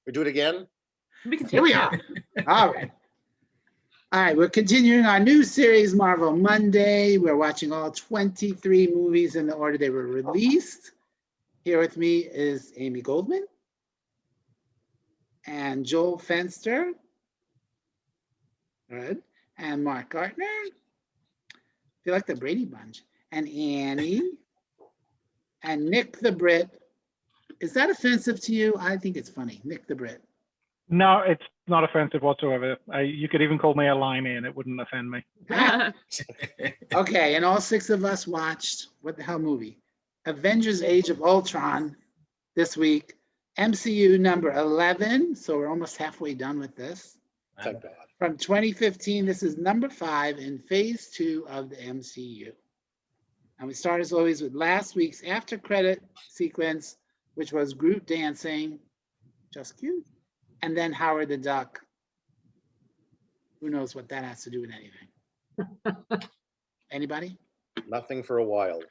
We do it again? Here we are. All right. All right, we're continuing our new series, Marvel Monday. We're watching all 23 movies in the order they were released. Here with me is Amy Goldman and Joel Fenster. Good. And Mark Gartner. I feel like the Brady Bunch. And Annie. And Nick the Brit. Is that offensive to you? I think it's funny. Nick the Brit. No, it's not offensive whatsoever. You could even call me a limey and it wouldn't offend me. Okay, and all six of us watched, what the hell movie? Avengers Age of Ultron this week. MCU number 11, so we're almost halfway done with this. Thank God. From 2015, this is number 5 in phase 2 of the MCU. And we start as always with last week's after credit sequence, which was Groot dancing, just cute. And then Howard the Duck. Who knows what that has to do with anything? Anybody? Nothing for a while.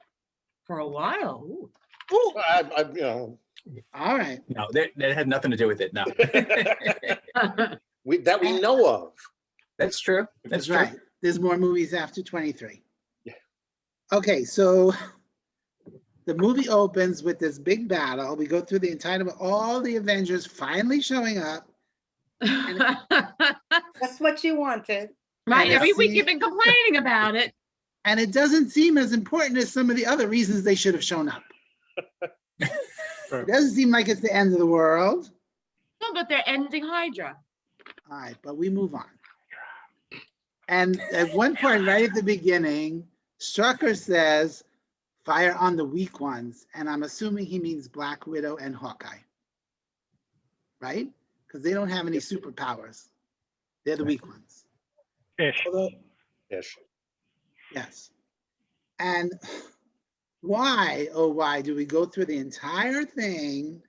For a while. Ooh. Ooh. You know. All right. No, that had nothing to do with it. No. That we know of. That's true. That's true. Right. There's more movies after 23. Yeah. Okay, so the movie opens with this big battle. We go through the entire, all the Avengers finally showing up. That's what you wanted. Right. Every week you've been complaining about it. And it doesn't seem as important as some of the other reasons they should have shown up. It doesn't seem like it's the end of the world. No, but they're ending Hydra. All right, but we move on. And at one point, right at the beginning, Strucker says, fire on the weak ones. And I'm assuming he means Black Widow and Hawkeye. Right? Because they don't have any superpowers. They're the weak ones. Ish. Although, Ish. yes. And why, oh, why do we go through the entire thing?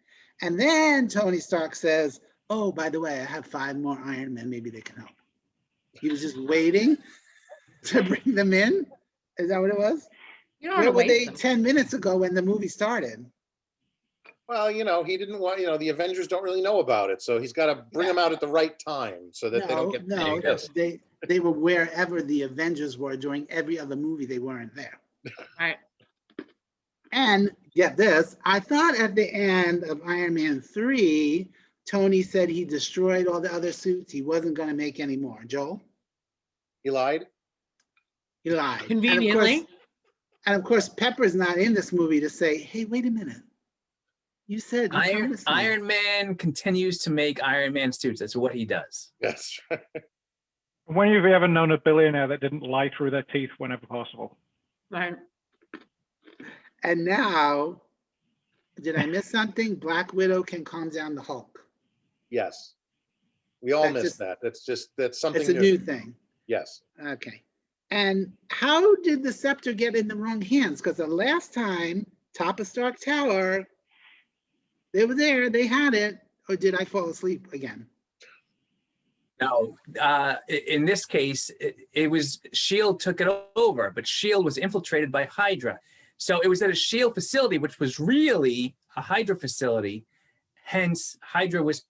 And then Tony Stark says, oh, by the way, I have 5 more Iron Men. Maybe they can help. He was just waiting to bring them in. Is that what it was? You don't Where want were to they waste them. 10 minutes ago when the movie started? Well, you know, he didn't want, you know, the Avengers don't really know about it. So he's got to bring them out at the right time so that they don't get pissed. They were wherever the Avengers were during every other movie. They weren't there. Right. And get this, I thought at the end of Iron Man 3, Tony said he destroyed all the other suits. He wasn't going to make any more. Joel? He lied? He lied. Conveniently. And of course, Pepper's not in this movie to say, hey, wait a minute. You said you promised me. Iron Man continues to make Iron Man suits. That's what he does. That's right. When have you ever known a billionaire that didn't lie through their teeth whenever possible? Right. And now, did I miss something? Black Widow can calm down the Hulk. Yes. We all That's missed just- that. That's something It's a new thing. Yes. Okay. And how did the scepter get in the wrong hands? Because the last time, top of Stark Tower, they were there, they had it. Or did I fall asleep again? No, in this case, it was S.H.I.E.L.D. took it over, but S.H.I.E.L.D. was infiltrated by Hydra. So it was at a S.H.I.E.L.D. facility, which was really a Hydra facility. Hence, Hydra was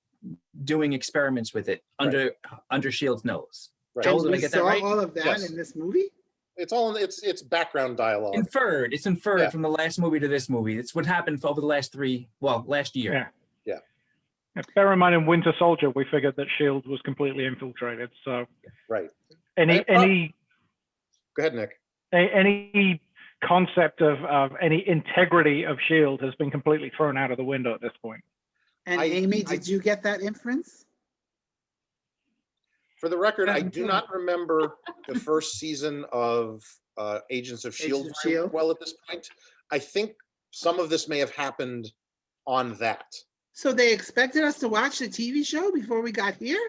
doing experiments with it under S.H.I.E.L.D.'s nose. Right. Joel, And did I we get that saw right? all of that Yes. in this movie? It's all it's background dialogue. Inferred. It's inferred Yeah. from the last movie to this movie. It's what happened over the last last year. Yeah. Bear in mind, in Winter Soldier, we figured that S.H.I.E.L.D. was completely infiltrated. So Right. any Go ahead, Nick. any concept of any integrity of S.H.I.E.L.D. has been completely thrown out of the window at this point. And Amy, did you get that inference? For the record, I do not remember the first season of Agents of S.H.I.E.L.D. Agents of very S.H.I.E.L.D.? well at this point. I think some of this may have happened on that. So they expected us to watch the TV show before we got here?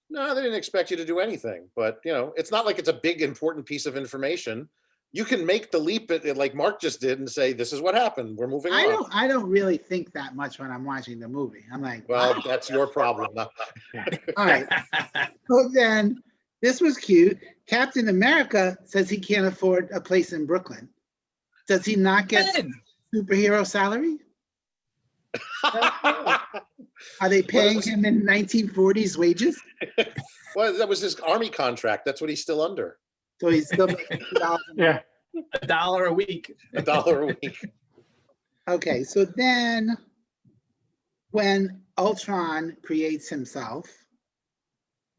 No, they didn't expect you to do anything. But, you know, it's not like it's a big, important piece of information. You can make the leap like Mark just did and say, this is what happened. We're moving on. I don't really think that much when I'm watching the movie. I'm like, Well, wow. that's your problem. All right. So then, this was cute. Captain America says he can't afford a place in Brooklyn. Does he not get superhero salary? Are they paying him in 1940s wages? Well, that was his army contract. That's what he's still under. So he's still making $2 an hour. Yeah. $1 a week. $1 a week. Okay, so then when Ultron creates himself,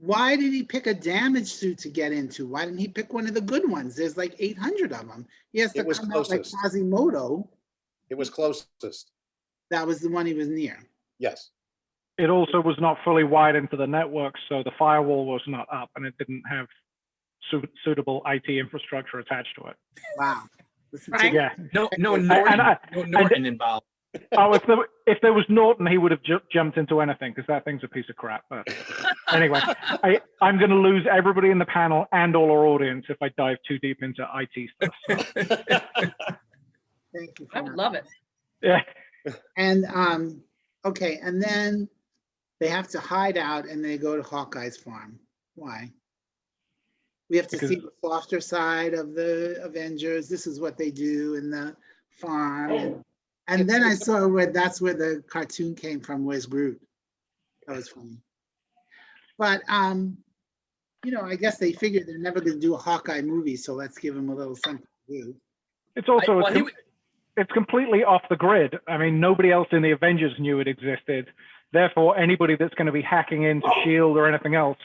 why did he pick a damaged suit to get into? Why didn't he pick one of the good ones? There's like 800 of them. He has to It was come out like closest. Quasimodo. It was closest. That was the one he was near. Yes. It also was not fully wired into the network, so the firewall was not up, and it didn't have suitable IT infrastructure attached to it. Wow. Listen to Right. Yeah. No Norton, no and- Norton involved. Oh, if there was Norton, he would have jumped into anything because that thing's a piece of crap. But anyway, I'm going to lose everybody in the panel and all our audience if I dive too deep into IT stuff. Thank you. I would love it. Yeah. And okay, and then they have to hide out and they go to Hawkeye's farm. Why? We have to see the softer side of the Avengers. This is what they do in the farm. And then I saw where that's where the cartoon came from, where's Groot. That was funny. But you know, I guess they figured they're never gonna do a Hawkeye movie, so let's give them a little something to do. It's also Well, it's completely off the grid. I mean, nobody else in the Avengers knew it existed. Therefore, anybody that's going to be hacking into S.H.I.E.L.D. or anything else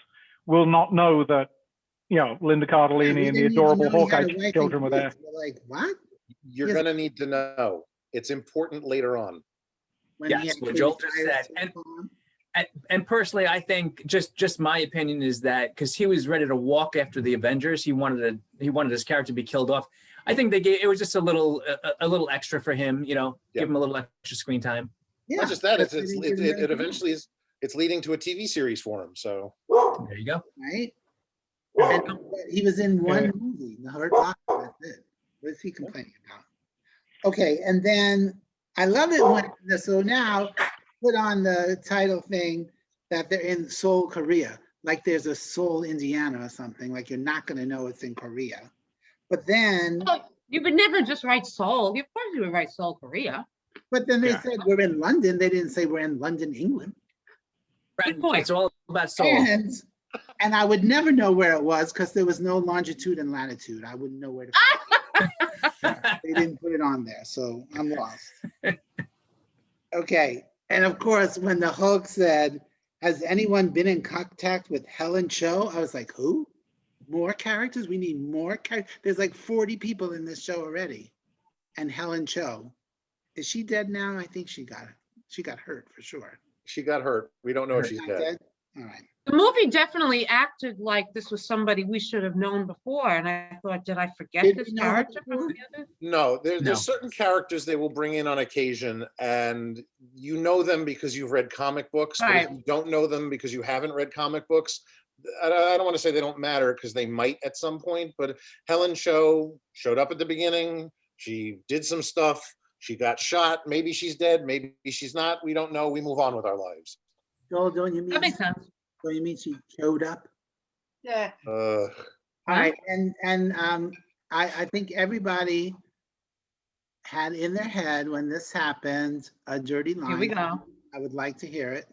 will not know that, you know, Linda Cardellini We and the didn't even adorable know he had Hawkeye a wife children and were there. kids. We're like, what? You're Yes. going to need to know. It's important later on. When Yes, he what actually Joel just retires said. to the farm? And personally, I think just my opinion is that because he was ready to walk after the Avengers, he wanted his character to be killed off. I think it was just a little extra for him, you know, Yeah. give him a little extra screen time. Yeah, Not just that, because they didn't give him it anything eventually is, it's leading to a TV series for him. So There you go. else, right? And he was in one movie, The Hurt Locker. That's it. What is he complaining about? Okay, and then I love it when so now put on the title thing that they're in Seoul, Korea. Like there's a Seoul, Indiana or something. Like you're not going to know it's in Korea. But then, Oh, you would never just write Seoul. Of course you would write Seoul, Korea. they Yeah. said we're in London. They didn't say we're in London, England. Right. Good point. It's all about soul. And I would never know where it was because there was no longitude and latitude. I wouldn't know where to find it. They didn't put it on there, so I'm lost. Okay, and of course, when the Hulk said, "Has anyone been in contact with Helen Cho?" I was like, "Who? More characters? We need more characters." There's like 40 people in this show already, and Helen Cho, is she dead now? I think she got hurt for sure. she got hurt. We don't know if she's Not dead. dead? All right. The movie definitely acted like this was somebody we should have known before. And I thought, did I forget Did this we know her character before? from the other? No, No. there's certain characters they will bring in on occasion, and you know them because you've read comic books. But if Right. you don't know them because you haven't read comic books, I don't want to say they don't matter because they might at some point. But Helen Cho showed up at the beginning. She did some stuff. She got shot. Maybe she's dead. Maybe she's not. We don't know. We move on with our lives. Joel, don't you That makes mean sense. she showed up? Yeah. All right, and I think everybody had in their head when this happened a dirty line. Here we go. I would like to hear it.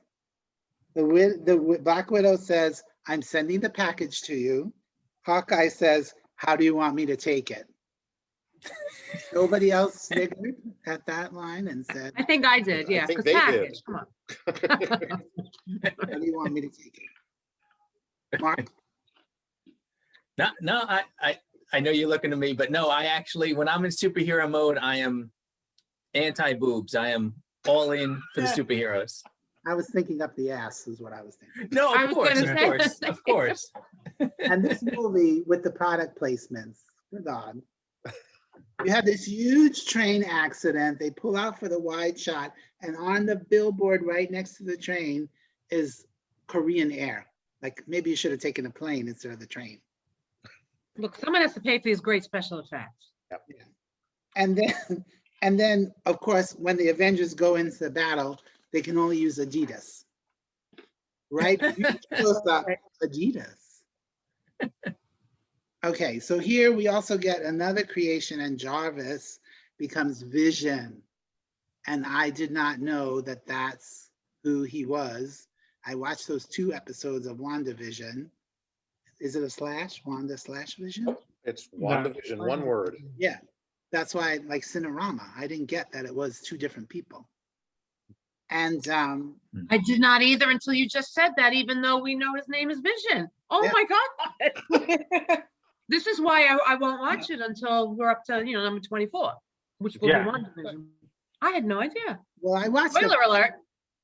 Black Widow says, "I'm sending the package to you." Hawkeye says, "How do you want me to take it?" Nobody else sniggered at that line and said, I think I did, I yeah. think 'cause they did. package, come on. "How do you want me to take it?" Mark? No, I know you're looking at me, but no, I actually, when I'm in superhero mode, I am anti-boobs. I am all in for the superheroes. I was thinking up the ass is what I was thinking. No, I of was course, gonna of say course, the of course. And this movie with the product placements, good God. You have this huge train accident. They pull out for the wide shot, and on the billboard right next to the train is Korean Air. Like maybe you should have taken a plane instead of the train. Look, someone has to pay for these great special effects. And then of course, when the Avengers go into the battle, they can only use Adidas. Right? Huge close-up, Adidas. Okay, so here we also get another creation, and Jarvis becomes Vision. And I did not know that that's who he was. I watched those 2 episodes of WandaVision. Is it a slash? Wanda slash Vision? It's No. WandaVision, one word. Yeah. That's why I like Cinerama. I didn't get that it was 2 different people. And I did not either until you just said that, even though we know his name is Vision. Oh Yeah. my God. This is why I won't watch it until we're up to, number 24, which will Yeah. be WandaVision. I had no idea. well, I watched Spoiler alert.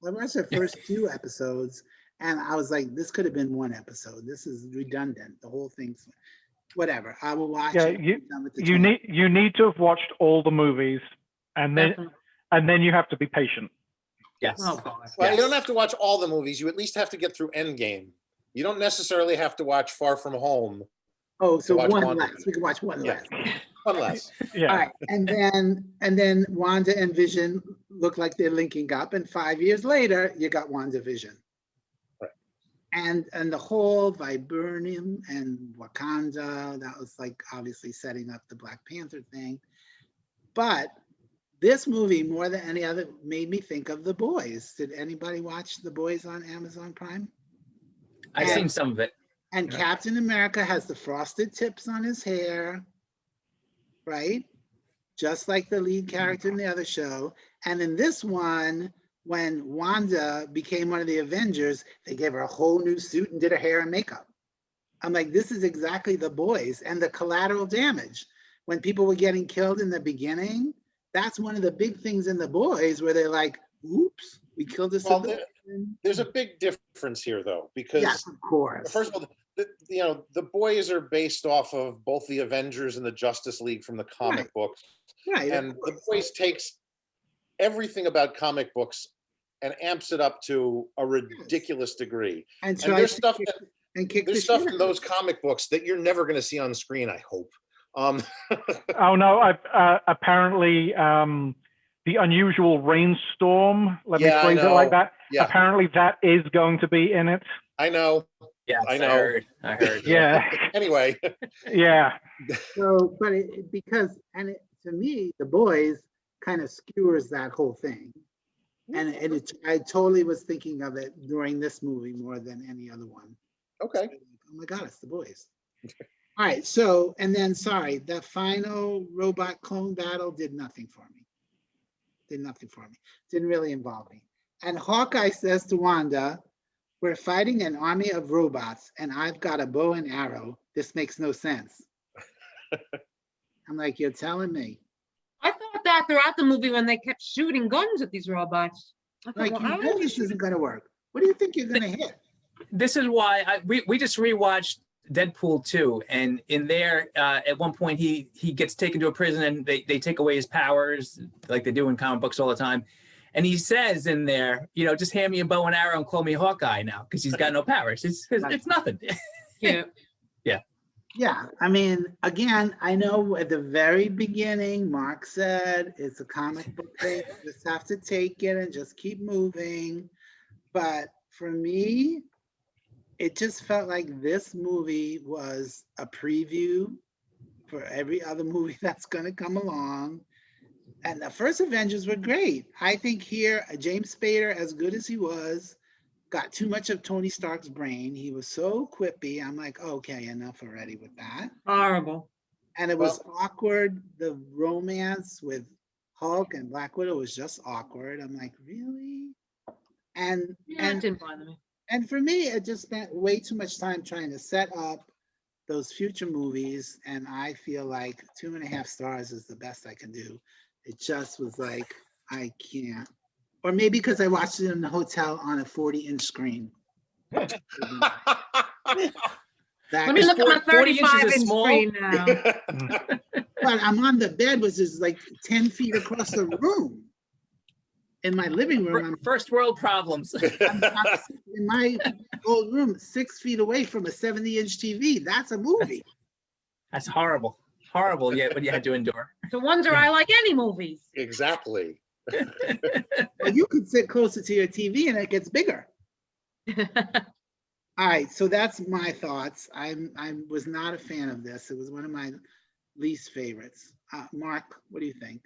the first 2 episodes, and I was like, this could have been 1 episode. This is redundant. The whole thing's whatever. I will watch Yeah, it. I'm done with the you 20. need to have watched all the movies, and then you have to be patient. Yes. Oh, God. Well, you Yes. don't have to watch all the movies. You at least have to get through Endgame. You don't necessarily have to watch Far From Home. Oh, so watch 1 Wanda. less. We can watch 1 Yeah. less. One less. Yeah. All right, and then Wanda and Vision look like they're linking up, and 5 years later, you got WandaVision. Right. And the whole Viburnum and Wakanda, that was like obviously setting up the Black Panther thing. But this movie, more than any other, made me think of The Boys. Did anybody watch The Boys on Amazon Prime? I've seen some of it. And Yeah. Captain America has the frosted tips on his hair, right? Just like the lead character in the other show. And in this one, when Wanda became one of the Avengers, they gave her a whole new suit and did her hair and makeup. I'm like, this is exactly The Boys. And the collateral damage. When people were getting killed in the beginning, that's one of the big things in The Boys where they're like, oops, we killed a Well, civilian. There's a big difference here, though, because Yes, of course. first of all, the Boys are based off of both the Avengers and the Justice League from the comic Right. books, Right, of and the course. Boys takes everything about comic books and amps it up to a ridiculous degree. And And tries there's to stuff kick- that and kick the there's shit stuff out in of those it. comic books that you're never going to see on screen. I hope. Oh no! Apparently, the unusual rainstorm. Let me Yeah, I phrase it like know. that. Yeah, Apparently, that is going to be in it. I know. Yes, I I know. heard. I heard. Yeah. Anyway, Yeah. So, but to me, The Boys kind of skewers that whole thing. And I totally was thinking of it during this movie more than any other one. okay. Oh my God, it's The Boys. All right, so, and then, sorry, the final robot clone battle did nothing for me. Didn't really involve me. And Hawkeye says to Wanda, we're fighting an army of robots and I've got a bow and arrow. This makes no sense. I'm like, you're telling me. I thought that throughout the movie when they kept shooting guns at these robots. I thought, Like, well, you I know don't this isn't gonna work. What do you think you're gonna hit? This is why we just rewatched Deadpool 2, and in there, at one point he gets taken to a prison and they take away his powers like they do in comic books all the time. And he says in there, just hand me a bow and arrow and call me Hawkeye now because he's got no powers. It's nothing. Cute. Yeah, I mean, again, I know at the very beginning, Mark said it's a comic book thing. You just have to take it and just keep moving. But for me, it just felt like this movie was a preview for every other movie that's going to come along. And the first Avengers were great. I think here, James Spader, as good as he was, got too much of Tony Stark's brain. He was so quippy. I'm like, okay, enough already with that. Horrible. And it was awkward. The romance with Hulk and Black Widow was just awkward. I'm like, really? And Yeah, it didn't bother me. and for me, it just spent way too much time trying to set up those future movies. And I feel like 2.5 stars is the best I can do. It just was like, I can't. Or maybe because I watched it in the hotel on a 40-inch screen. Let me look at my 40 inches is 35-inch small. screen now. But I'm on the bed, which is like 10 feet across the room. In my living room, First world problems. I'm in my old room, 6 feet away from a 70-inch TV. That's a movie. That's horrible. Horrible, yeah, what you had to endure. To wonder I like any movies. Exactly. Well, you could sit closer to your TV and it gets bigger. All right, so that's my thoughts. I was not a fan of this. It was one of my least favorites. Mark, what do you think?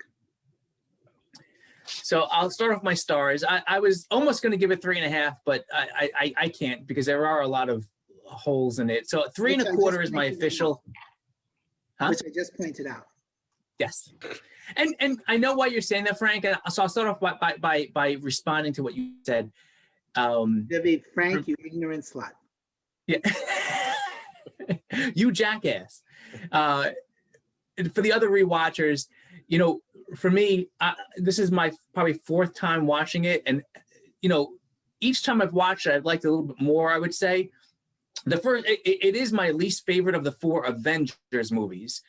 So I'll start off my stars. I was almost going to give it 3.5, but I can't because there are a lot of holes in it. So 3.25 is my official. Huh? Which I just pointed out. Yes. And I know why you're saying that, Frank. And so I'll start off by responding to what you said. Debbie, Frank, you ignorant slut. Yeah. You jackass. For the other rewatchers, you know, for me, this is my probably 4th time watching it. And, you know, each time I've watched it, I've liked it a little bit more, I would say. The first, it is my least favorite of the 4 Avengers movies.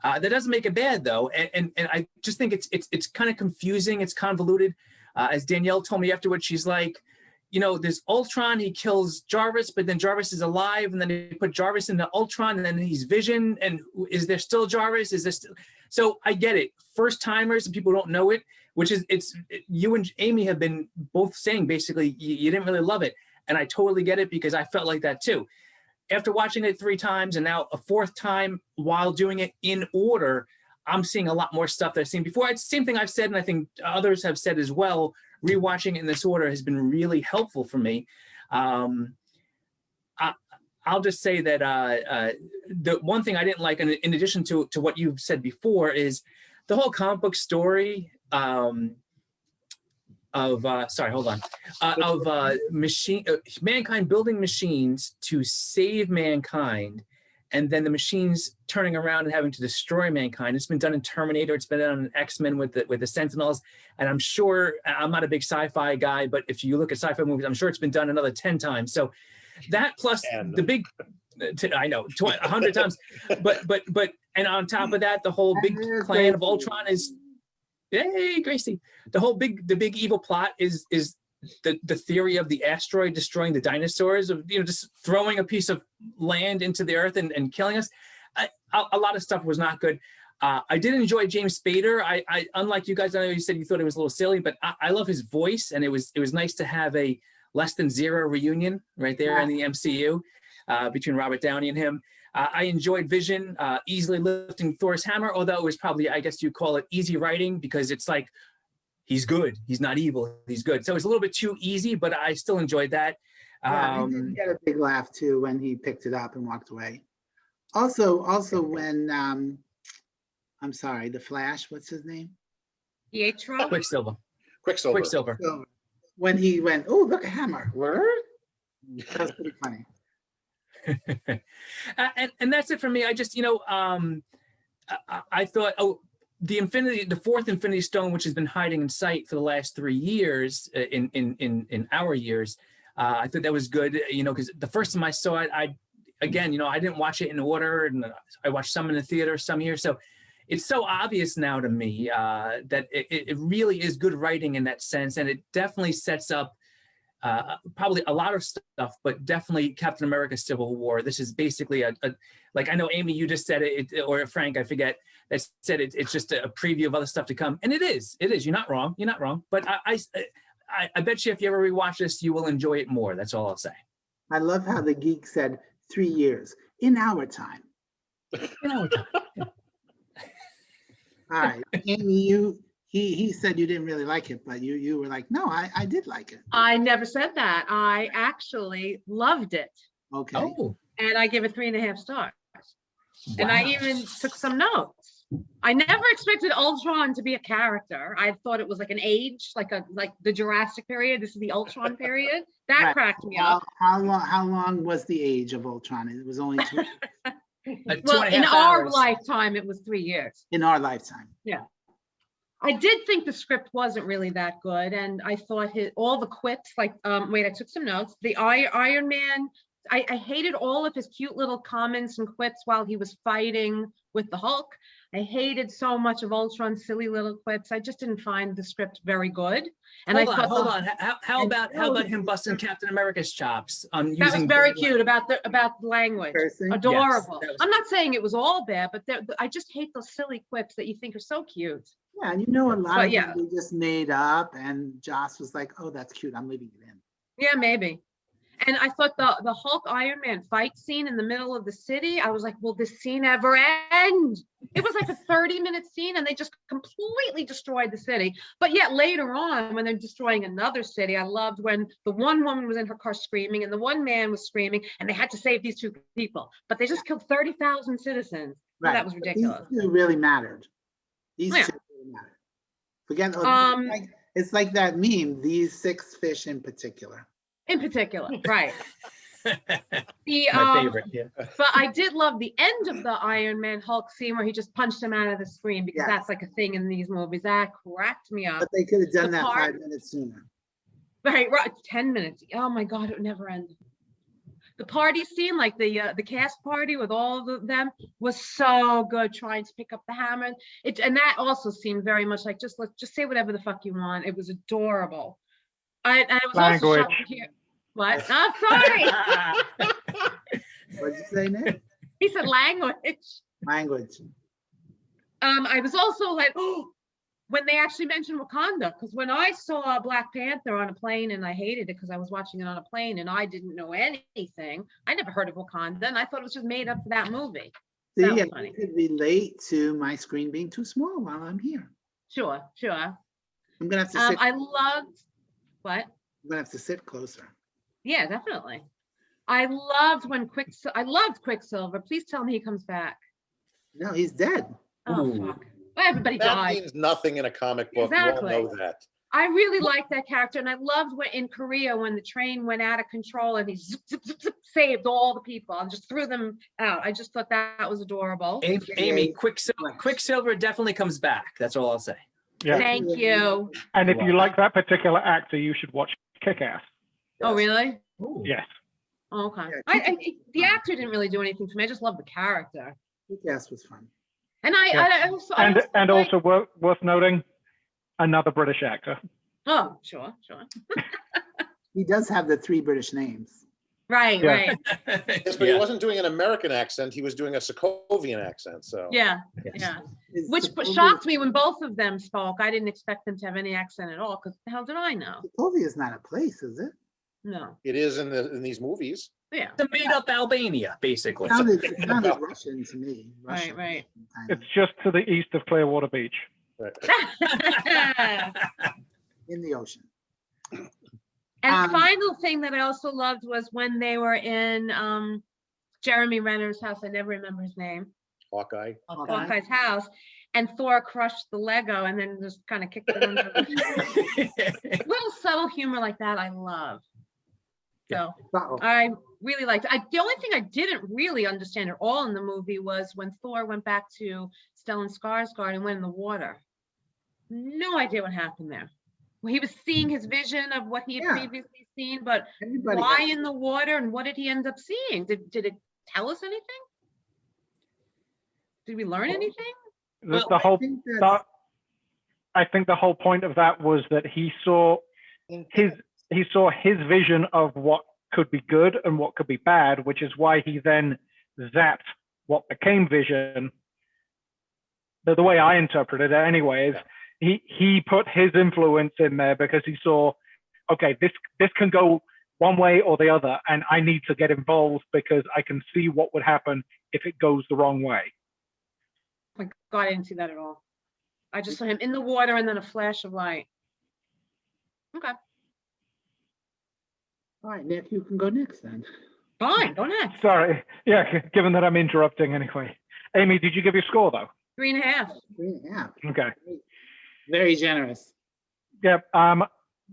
That doesn't make it bad, though. And I just think it's kind of confusing. It's convoluted. As Danielle told me afterwards, she's like, you know, there's Ultron, he kills Jarvis, but then Jarvis is alive, and then they put Jarvis into Ultron, and then he's Vision, and is there still Jarvis? Is this still... So I get it. First timers and people don't know it, which is, you and Amy have been both saying basically you didn't really love it. And I totally get it because I felt like that too. After watching it 3 times and now a 4th time while doing it in order, I'm seeing a lot more stuff that I've seen before. It's the same thing I've said, and I think others have said as well. Rewatching it in this order has been really helpful for me. I'll just say that the one thing I didn't like, in addition to what you've said before, is the whole comic book story of mankind building machines to save mankind, and then the machines turning around and having to destroy mankind. It's been done in Terminator. It's been done in X-Men with the Sentinels. And I'm sure, I'm not a big sci-fi guy, but if you look at sci-fi movies, I'm sure it's been done another 10 times. So that plus the big, I know, 100 times, but, and on top of that, the whole big plan of Ultron is, yay, Gracie. The big evil plot is the theory of the asteroid destroying the dinosaurs, of, you know, just throwing a piece of land into the earth and killing us. A lot of stuff was not good. I did enjoy James Spader. I unlike you guys, I know you said you thought it was a little silly, but I love his voice, and it was nice to have a Less Than Zero reunion right there in the MCU between Robert Downey and him. I enjoyed Vision easily lifting Thor's hammer, although it was probably, I guess you call it easy writing, because it's like, he's good, he's not evil, he's good. So it's a little bit too easy, but I still enjoyed that. I did get a big laugh too when he picked it up and walked away. Also when I'm sorry, the Flash, what's his name? Pietro. Quicksilver. So when he went, oh, look, a hammer. Word? That was pretty funny. and that's it for me. I just, you know, I thought, the 4th Infinity Stone, which has been hiding in sight for the last 3 years in our years, I thought that was good, you know, because the first time I saw it, again, you know, I didn't watch it in order, and I watched some in the theater, some here. So it's so obvious now to me that it really is good writing in that sense. And it definitely sets up probably a lot of stuff, but definitely Captain America Civil War. This is basically like, I know, Amy, you just said it, or Frank, I forget, that said it's just a preview of other stuff to come. And it is. You're not wrong. But I bet you if you ever rewatch this, you will enjoy it more. That's all I'll say. I love how the geek said 3 years in our time. In our time. Yeah. All right, Amy, he said you didn't really like it, but you were like, no, I did like it. I never said that. I actually loved it. Okay. Oh. And I give it 3.5 stars. Wow. And I even took some notes. I never expected Ultron to be a character. I thought it was like an age, like the Jurassic period. This is the Ultron period. That Right. cracked me up. How long was the age of Ultron? It was only 2 Well, in 2.5 our hours. lifetime, it was 3 years. in our lifetime. I did think the script wasn't really that good, and I thought all the quips, like, wait, I took some notes. The Iron Man, I hated all of his cute little comments and quips while he was fighting with the Hulk. I hated so much of Ultron's silly little quips. I just didn't find the script very good. And Hold on. How about him busting Captain America's chops on that was using very cute about the language. Person. Adorable. Yes, that was I'm not saying it was all bad, but I just hate those silly quips that you think are so cute. Yeah, and you know, a lot But of yeah. them we just made up, and Joss was like, oh, that's cute, I'm leaving it in. Yeah, maybe. And I thought the Hulk Iron Man fight scene in the middle of the city, I was like, will this scene ever end? It was like a 30-minute scene and they just completely destroyed the city. But yet later on, when they're destroying another city, I loved when the one woman was in her car screaming and the one man was screaming and they had to save these two people. But they just killed 30,000 citizens. Right. That was ridiculous. These two really mattered. These Yeah. two really mattered. Forget, Um, it's like that meme, these 6 fish in particular. In particular, right. The My favorite. Yeah. But I did love the end of the Iron Man Hulk scene where he just punched him out of the screen because Yeah. that's like a thing in these movies. That cracked me up. But they could have done The that part- 5 minutes sooner. Right, 10 minutes. Oh my God, it would never end. The party scene, like the cast party with all of them, was so good. Trying to pick up the hammer, and that also seemed very much like just say whatever the fuck you want. It was adorable. I was also shocked to hear what. Oh, sorry. What'd you say, Nick? He said language. Language. I was also like, oh, when they actually mentioned Wakanda, because when I saw Black Panther on a plane, and I hated it because I was watching it on a plane and I didn't know anything. I never heard of Wakanda, and I thought it was just made up for that movie. See, That was I funny. could relate to my screen being too small while I'm here. Sure. I'm gonna have to sit. I loved what? I'm gonna have to sit closer. Yeah, definitely. I loved when I loved Quicksilver. Please tell me he comes back. No, he's dead. Oh Ooh. fuck. Well, everybody That died. means nothing in a comic book. You all Exactly. know that. I really liked that character, and I loved when in Korea when the train went out of control and he zip, zip, zip, zip, saved all the people and just threw them out. I just thought that was adorable. Amy, Quicksilver definitely comes back. That's all I'll say. Yeah. Thank you. And if you like that particular actor, you should watch Kick-Ass. Oh, really? Ooh. Yes. Oh, okay. Yeah, The actor didn't really do anything for me. I just love the character. Kick-Ass was fun. And Yeah. I And like- also worth noting, another British actor. Oh, sure. He does have the 3 British names. Right, Yeah. right. Yes, but he wasn't doing an American accent. He was doing a Sokovian accent. So Yeah, Yes. yeah. Is Which Sokovia- shocked me when both of them spoke. I didn't expect them to have any accent at all, because the hell did I know? Sokovia is not a place, is it? No. it is in these movies. Yeah. The made-up Albania, basically. It sounded Russian to me. Russian, Right. kind of, It's just to the east of Clearwater Beach. in the ocean. And final thing that I also loved was when they were in Jeremy Renner's house. I never remember his name. Hawkeye. Hawkeye's house, and Thor crushed the Lego and then just kind of kicked it under. Little subtle humor like that, I love. So Uh-oh. I really liked it. The only thing I didn't really understand at all in the movie was when Thor went back to Stellan Skarsgård and went in the water. No idea what happened there. Well, he was seeing his vision of what he had Yeah. previously seen, but Everybody why got- in the water and what did he end up seeing? Did it tell us anything? Did we learn anything? Well, The whole I think that's- I think the whole point of that was that he saw his vision of what could be good and what could be bad, which is why he then zapped what became Vision. The way I interpreted it anyway is he put his influence in there because he saw, okay, this can go one way or the other, and I need to get involved because I can see what would happen if it goes the wrong way. Oh my God, I didn't see that at all. I just saw him in the water and then a flash of light. Okay, All right, Nick, you can go next then. fine, go next. Sorry, yeah, given that I'm interrupting anyway. Amy, did you give your score though? 3.5. 3.5. Okay. Very generous. Yeah.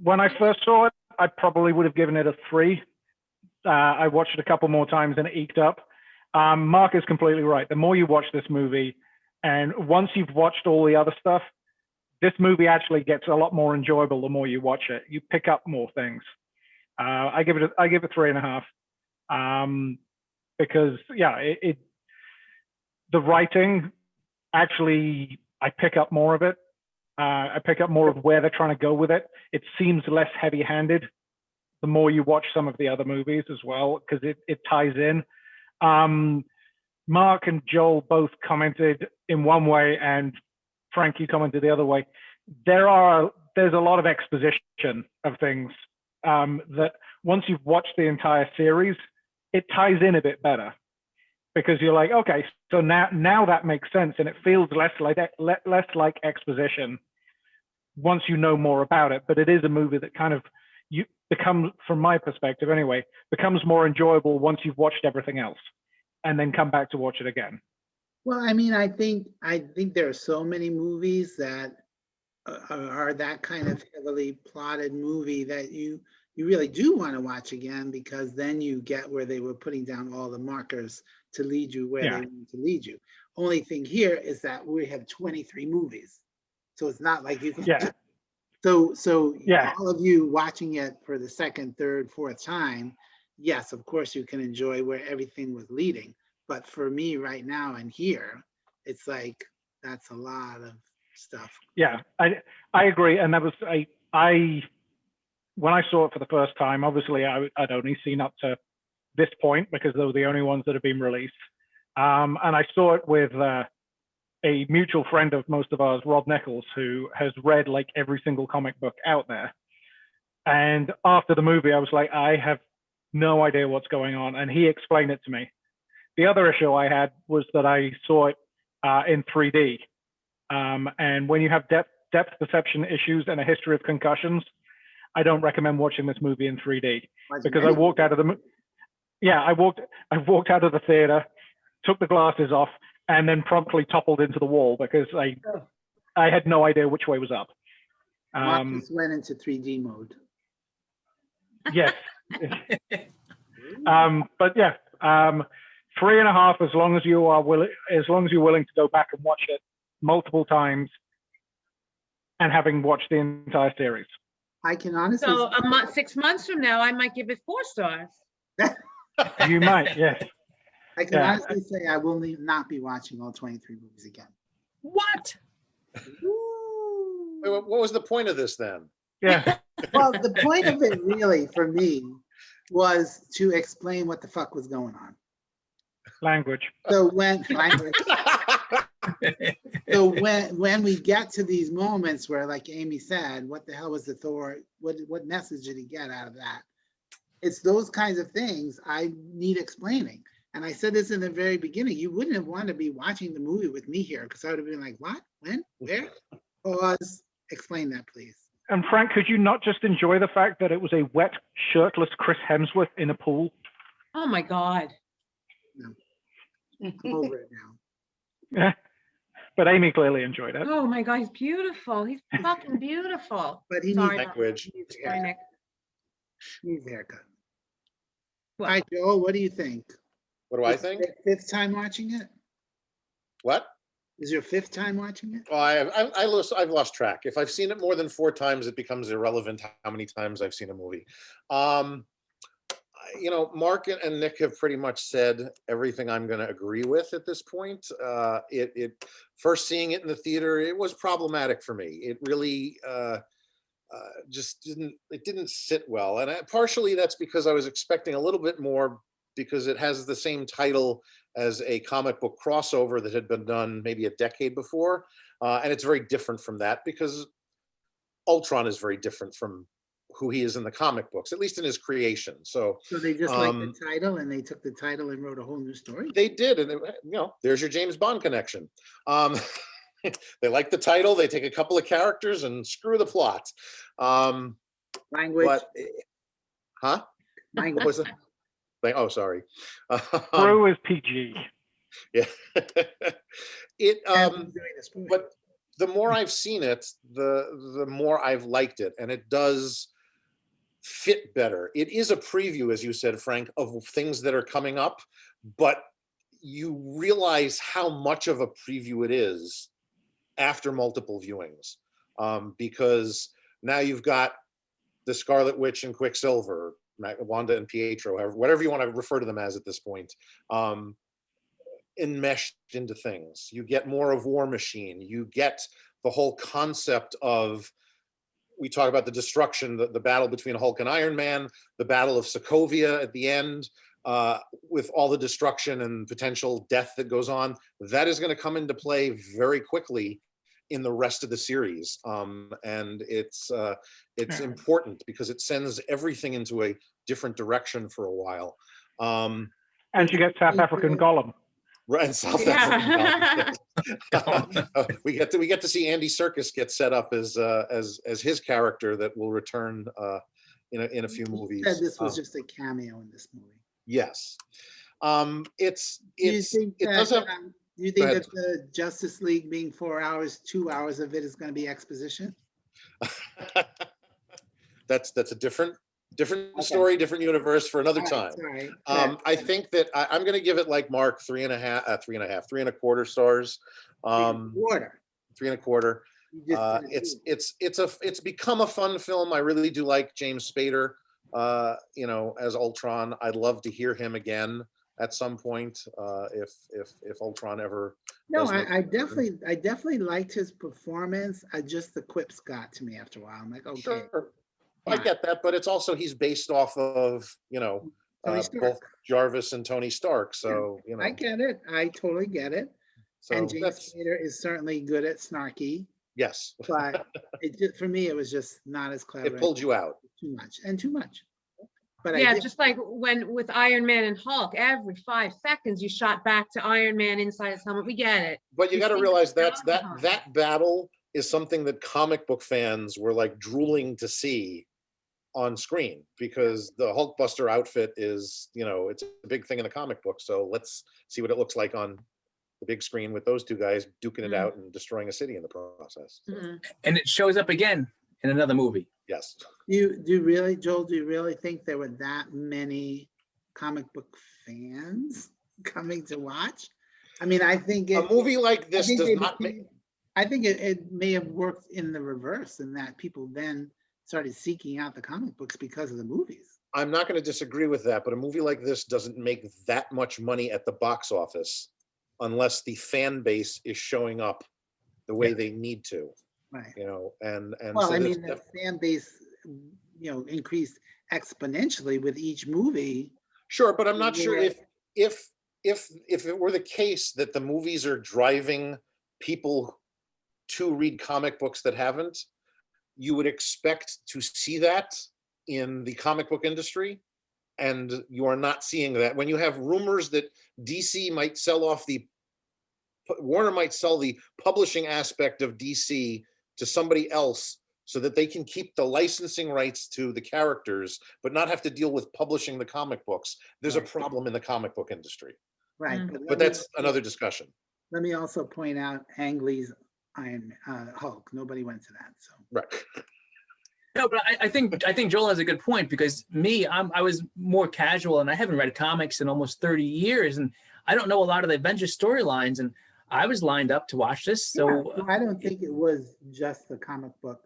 When I first saw it, I probably would have given it a 3. I watched it a couple more times and it eked up. Mark is completely right. The more you watch this movie, and once you've watched all the other stuff, this movie actually gets a lot more enjoyable the more you watch it. You pick up more things. I give it 3.5. Because yeah, the writing actually, I pick up more of it. I pick up more of where they're trying to go with it. It seems less heavy-handed the more you watch some of the other movies as well, because it ties in. Mark and Joel both commented in one way, and Frank, you commented the other way. There's a lot of exposition of things that once you've watched the entire series, it ties in a bit better because you're like, okay, so now that makes sense, and it feels less like exposition once you know more about it. But it is a movie that kind of becomes, from my perspective anyway, becomes more enjoyable once you've watched everything else, and then come back to watch it again. Well, I mean, I think there are so many movies that are that kind of heavily plotted movie that you really do want to watch again, because then you get where they were putting down all the markers to lead you where they want to lead you. Only thing here is that we have 23 movies, so it's not like you can. Yeah. So Yeah. all of you watching it for the second, third, fourth time, yes, of course you can enjoy where everything was leading. But for me right now and here, it's like that's a lot of stuff. Yeah, I agree, and that was I when I saw it for the first time. Obviously, I'd only seen up to this point because they were the only ones that had been released, and I saw it with a mutual friend of most of ours, Rob Nichols, who has read like every single comic book out there. And after the movie, I was like, I have no idea what's going on, and he explained it to me. The other issue I had was that I saw it in 3D. And when you have depth perception issues and a history of concussions, I don't recommend watching this movie in 3D because I walked out of I walked out of the theater, took the glasses off, and then promptly toppled into the wall because I had no idea which way was up. Marcus went into 3D mode. Yes. But yeah, 3.5 as long as you're willing to go back and watch it multiple times and having watched the entire series. I can honestly. So 6 months from now, I might give it 4 stars. You might, yes. I can honestly say I will not be watching all 23 movies again. What? Wait, what was the point of this then? Yeah. Well, the point of it really for me was to explain what the fuck was going on. Language. So when we get to these moments where, like Amy said, what the hell was the Thor? What message did he get out of that? It's those kinds of things I need explaining. And I said this in the very beginning. You wouldn't have wanted to be watching the movie with me here because I would have been like, what? When? Where? Pause. Explain that, please. And Frank, could you not just enjoy the fact that it was a wet, shirtless Chris Hemsworth in a pool? Oh my God. No. I'm over it now. Yeah. But Amy clearly enjoyed it. Oh my God, he's beautiful. He's fucking beautiful. But he Sorry, needs language. Needs a haircut. Well, All right, Joel, what do you think? What do I think? Fifth time watching it? What? Is your fifth time watching it? Oh, I've lost track. If I've seen it more than 4 times, it becomes irrelevant how many times I've seen a movie. Mark and Nick have pretty much said everything I'm going to agree with at this point. It first seeing it in the theater, it was problematic for me. It really just didn't sit well, and partially that's because I was expecting a little bit more because it has the same title as a comic book crossover that had been done maybe a decade before, and it's very different from that because Ultron is very different from who he is in the comic books, at least in his creation. So they just like the title and they took the title and wrote a whole new story? They did, and there's your James Bond connection. They like the title, they take a couple of characters and screw the plot. Language. Language. What was it? Oh, sorry. Bro is PG. Yeah. But the more I've seen it, the more I've liked it, and it does fit better. It is a preview, as you said, Frank, of things that are coming up, but you realize how much of a preview it is after multiple viewings, because now you've got the Scarlet Witch and Quicksilver, Wanda and Pietro, whatever you want to refer to them as at this point, enmeshed into things. You get more of War Machine. You get the whole concept of, we talk about the destruction, the battle between Hulk and Iron Man, the battle of Sokovia at the end, with all the destruction and potential death that goes on. That is going to come into play very quickly in the rest of the series. And it's Yeah. important because it sends everything into a different direction for a while. And you get South African Gollum. Right, and South Yeah. African. We get to see Andy Serkis get set up as his character that will return in a few movies. Said this was just a cameo in this movie. Yes. Do you think it does have. do you think ahead. that the Justice League being 4 hours, 2 hours of it is going to be exposition? That's a different Okay. story, different universe for another All time. right, sorry. I think that I'm going to give it like Mark 3.25 stars. Quarter. 3.25. You just did it. It's become a fun film. I really do like James Spader, as Ultron. I'd love to hear him again at some point, if Ultron ever. No, does make I it. definitely liked his performance. Just the quips got to me after a while. I'm like, okay, Sure, I fine. get that, but it's also he's based off of Tony Stark. both Jarvis and Tony Stark. So I get it. I totally get it. so And James that's Spader is certainly good at snarky, yes. but for me, it was just not as clever. It pulled you out. Too much. But Yeah, I did, just like when with Iron Man and Hulk, every 5 seconds you shot back to Iron Man inside his helmet. We get it. But you You got to think realize it's that downtime. that battle is something that comic book fans were like drooling to see on screen, because the Hulkbuster outfit is, it's a big thing in the comic book. So let's see what it looks like on the big screen with those two guys duking it Mm. out and destroying a city in the process. So, Mhm. And it shows up again in another movie. yes. do you really, Joel, do you really think there were that many comic book fans coming to watch? I mean, I think A movie like I this think does they not make. became- I think it may have worked in the reverse, in that people then started seeking out the comic books because of the movies. I'm not going to disagree with that, but a movie like this doesn't make that much money at the box office unless the fan base is showing up the way they need to, Right. and Well, so I there's mean, the fan base, increased exponentially with each movie. sure, but I'm not sure Yeah. if it were the case that the movies are driving people to read comic books that haven't, you would expect to see that in the comic book industry, and you are not seeing that. When you have rumors that DC might sell off Warner might sell the publishing aspect of DC to somebody else so that they can keep the licensing rights to the characters, but not have to deal with publishing the comic books, there's a Right. problem in the comic book industry. Right. Mm. let But me that's also- another discussion. Let me also point out Ang Lee's Hulk. Nobody went to that, so. Right. No, but I think Joel has a good point, because I was more casual, and I haven't read comics in almost 30 years, and I don't know a lot of the Avengers storylines, and I was lined up to watch this. So Yeah, I don't think it was just the comic book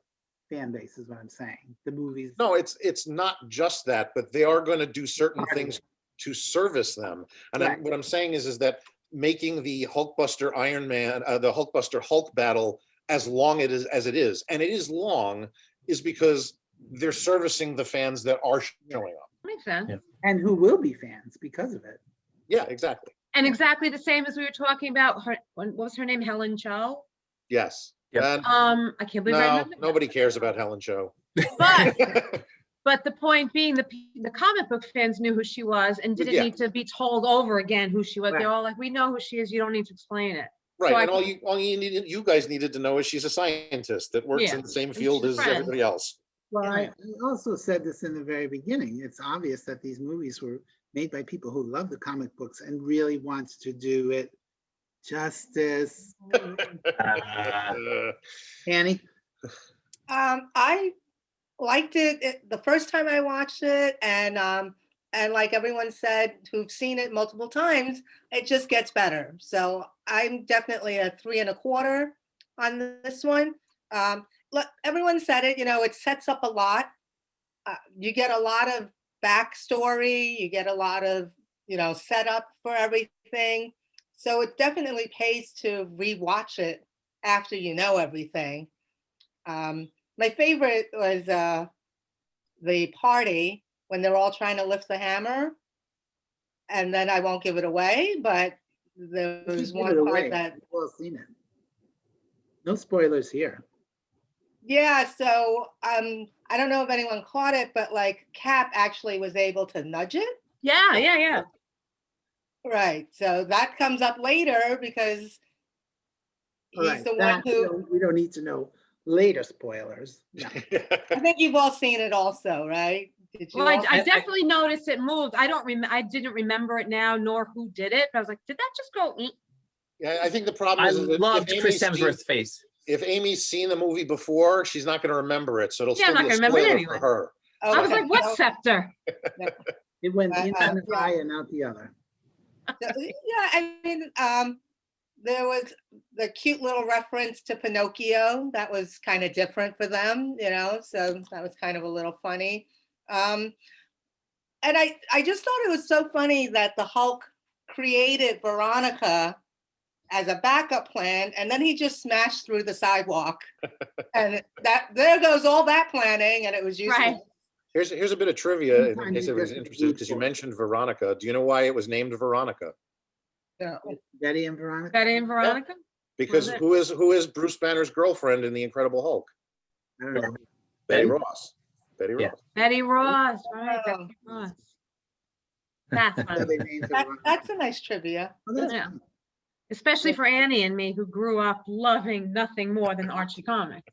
fan base, is what I'm saying. The movies. No, it's not just that, but they are going to do certain Part of things it. to service them. And Right. what I'm saying is that making the Hulkbuster Iron Man, the Hulkbuster Hulk battle as long as it is, and it is long, is because they're servicing the fans that are showing up. Makes sense. Yeah. And who will be fans because of it. Yeah, exactly. And exactly the same as we were talking about her, what was her name? Helen Cho? Yes. Yep. And I can't believe I no, remember that. nobody cares about Helen Cho. But the point being, the comic book fans knew who she was and didn't Yeah. need to be told over again who she was. Right. They're all like, we know who she is. You don't need to explain it. Right, So I and you guys needed to know is she's a scientist that works Yeah, in the same and field she's as a friend. everybody else. Well, Yeah. I also said this in the very beginning. It's obvious that these movies were made by people who love the comic books and really wants to do it justice. Annie? I liked it the first time I watched it, and like everyone said who've seen it multiple times, it just gets better. So I'm definitely a 3.25 on this one. Everyone said it, it sets up a lot. You get a lot of backstory, you get a lot of, setup for everything. So it definitely pays to rewatch it after you know everything. My favorite was the party when they're all trying to lift the hammer. And then I won't give it away, but there was Give one it part away. that We've all seen it. No spoilers here. Yeah, so I don't know if anyone caught it, but like Cap actually was able to nudge it. Yeah, yeah, yeah. Right. So that comes up later because All he's right, the one that who we don't need to know later spoilers. No. I think you've all seen it also, right? Did you Well, all? I definitely noticed it moved. I didn't remember it now, nor who did it. But I was like, did that just go? Eek? Yeah, I think the problem I is that loved Chris Amy's seen- Hemsworth's face. if Amy's seen the movie before, she's not going to remember it, so it'll Yeah, I'm still be not a gonna remember it spoiler anyway. for her. I was Okay, like, what so- scepter? It went in one yeah. eye and out the other. Yeah, I mean, there was the cute little reference to Pinocchio that was kind of different for them, you know, so that was kind of a little funny. And I just thought it was so funny that the Hulk created Veronica as a backup plan, and then he just smashed through the sidewalk, and there goes all that planning, and it was useless. Right. Here's a bit of trivia in Sometimes case you it was just interested, root because you for it. mentioned Veronica. Do you know why it was named Veronica? So, Betty and Veronica. Betty and Veronica? Because it? who is Bruce Banner's girlfriend in The Incredible Hulk? I don't know. Betty Betty? Ross. Betty Yeah. Ross. Betty Ross, right? Oh. Betty Ross. That's So funny. they named that, Veronica. that's a nice trivia. Oh, that's Yeah. fun. Especially for Annie and me, who grew up loving nothing more than Archie comics.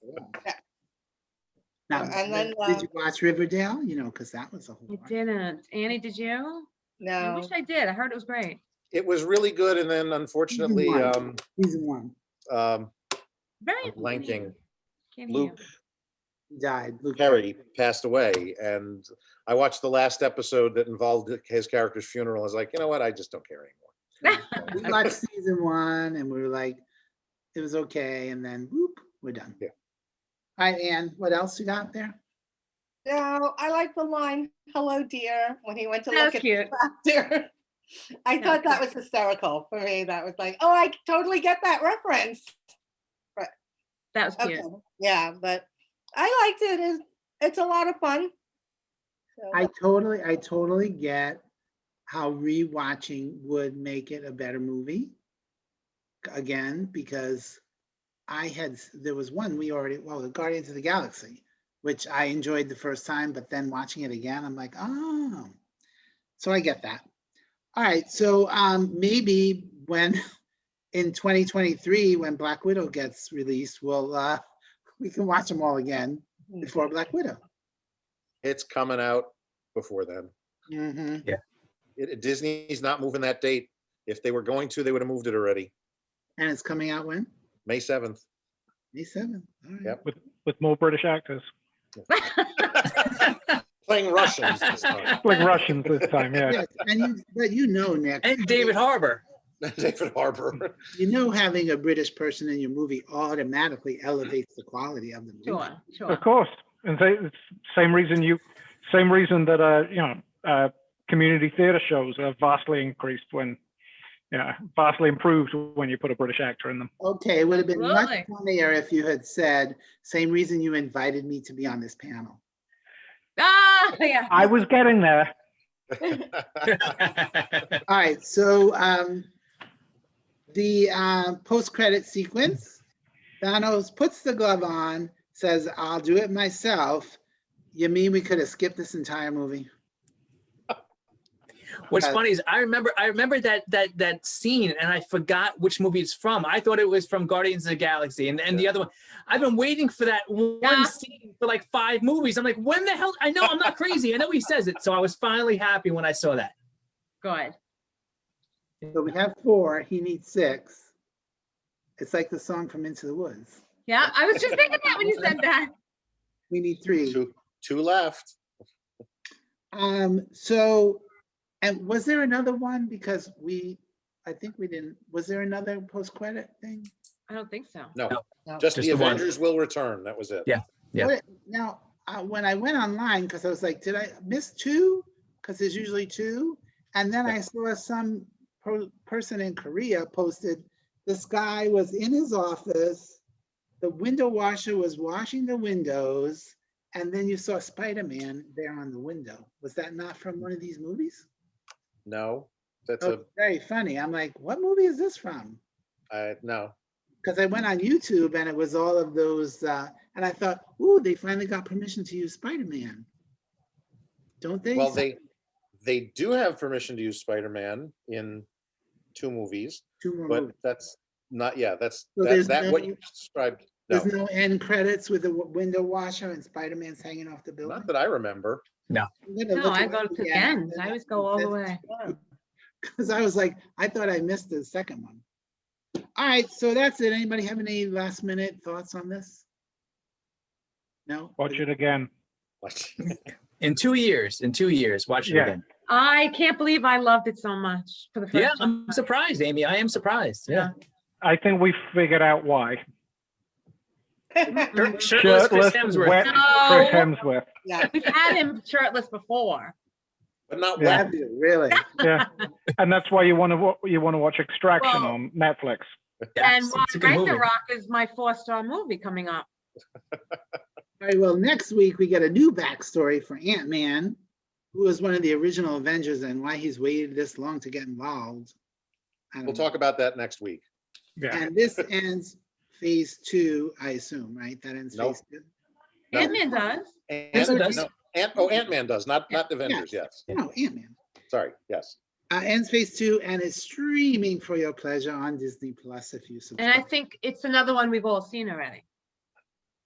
Now, And then, did you watch Riverdale? You know, because that was a whole. I lot. didn't. Annie, did you? I No, wish I did. I heard it was great. It was really good, and then unfortunately, Season one. Very I'm blanking. Can't hear. Luke He died. Luke Perry passed away, and I watched the last episode that involved his character's funeral. I was like, you know what? I just don't care anymore. We watched season one and we were like, it was okay. And then whoop, we're done. Yeah. All right, Ann, what else you got there? no, I like the line "Hello, dear" when he went to That look was at cute. the doctor. I Yeah. thought that was hysterical for me. That was like, oh, I totally get that reference. That was cute. Okay, yeah, but I liked it. It's a lot of fun. So, I totally get how rewatching would make it a better movie. Again, because there was one the Guardians of the Galaxy, which I enjoyed the first time, but then watching it again, I'm like, oh, so I get that. All right, so maybe when in 2023, when Black Widow gets released, we can watch them all again before Black Widow. It's coming out before then. Mm-hmm. Disney's not moving that date. If they were going to, they would have moved it already. And it's coming out when? May 7th. May 7th. All right. Yep. with more British actors, Playing Russians this time. like Russians this time. Yeah. Yes, but you know, Nick. And David Harbour. David Harbour. You know, having a British person in your movie automatically elevates the quality of the movie. Sure, sure. Of course, and it's same reason that community theatre shows are vastly increased vastly improved when you put a British actor in them. Okay, it would have been much Absolutely. funnier if you had said, same reason you invited me to be on this panel. Ah, yeah. I was getting there. All right, so the post-credit sequence, Thanos puts the glove on, says, I'll do it myself. You mean we could have skipped this entire movie? What's funny is I remember that scene and I forgot which movie it's from. I thought it was from Guardians of the Galaxy and the other one. I've been waiting for that one Yeah. scene for like 5 movies. I'm like, when the hell? I know I'm not crazy. I know he says it. So I was finally happy when I saw that. Good. So we have 4, he needs 6. It's like the song from Into the Woods. Yeah, I was just thinking that when you said that. We need 3. Two left. So, and was there another one? Because I think we didn't, was there another post-credit thing? I don't think so. No, No. just Just the the one. Avengers will return. That was it. Yeah. Yeah. Now, when I went online, because I was like, did I miss 2? Because there's usually 2. And then I saw some person in Korea posted, this guy was in his office, the window washer was washing the windows, and then you saw Spider-Man there on the window. Was that not from one of these movies? No, that's Oh, very funny. I'm like, what movie is this from? no. because I went on YouTube and it was all of those, and I thought, ooh, they finally got permission to use Spider-Man. Don't they? Well, they do have permission to use Spider-Man in 2 movies, Two more but movies. that's not, yeah, that's So there's what no- you described. No, There's no end credits with the window washer and Spider-Man's hanging off the building. not that I remember. I'm gonna No, look I it go up to the again. end. I always go all the way. Because I was like, I thought I missed the second one. All right, so that's it. Anybody have any last minute thoughts on this? No? Watch it again. In 2 years, watch it Yeah. again. I can't believe I loved it so much for the first Yeah, time. I'm surprised, Amy. I am surprised. Yeah. I think we figured out why. Shirtless Chris Hemsworth. wet No. Chris Hemsworth. Yeah, We've had him shirtless before. But not Yeah. wet. really. Yeah, and that's why you want to watch Extraction Well- on Netflix. And It's a good movie. Ragnarok is my 4-star movie coming up. All right, well, next week we get a new backstory for Ant-Man, who was one of the original Avengers, and why he's waited this long to get involved. I don't We'll know. talk about that next week. Yeah, And this ends phase 2, I assume, right? That ends Nope. phase 2. No. Ant-Man does. Yes, it does. Ant-Man does, not the Avengers, yes. No, Ant-Man. Sorry, yes. Ends phase 2 and is streaming for your pleasure on Disney Plus if you And subscribe. I think it's another one we've all seen already.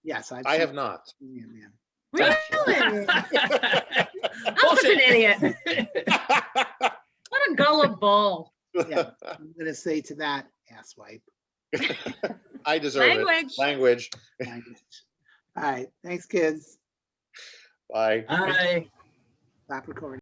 Yes, I have not. seen Ant-Man. Really? I'm Bullshit. an idiot. What a gullible. Yeah, I'm gonna say to that, asswipe I deserve Language. it. Language. language. All right, thanks, kids. Bye. Bye. Stop recording.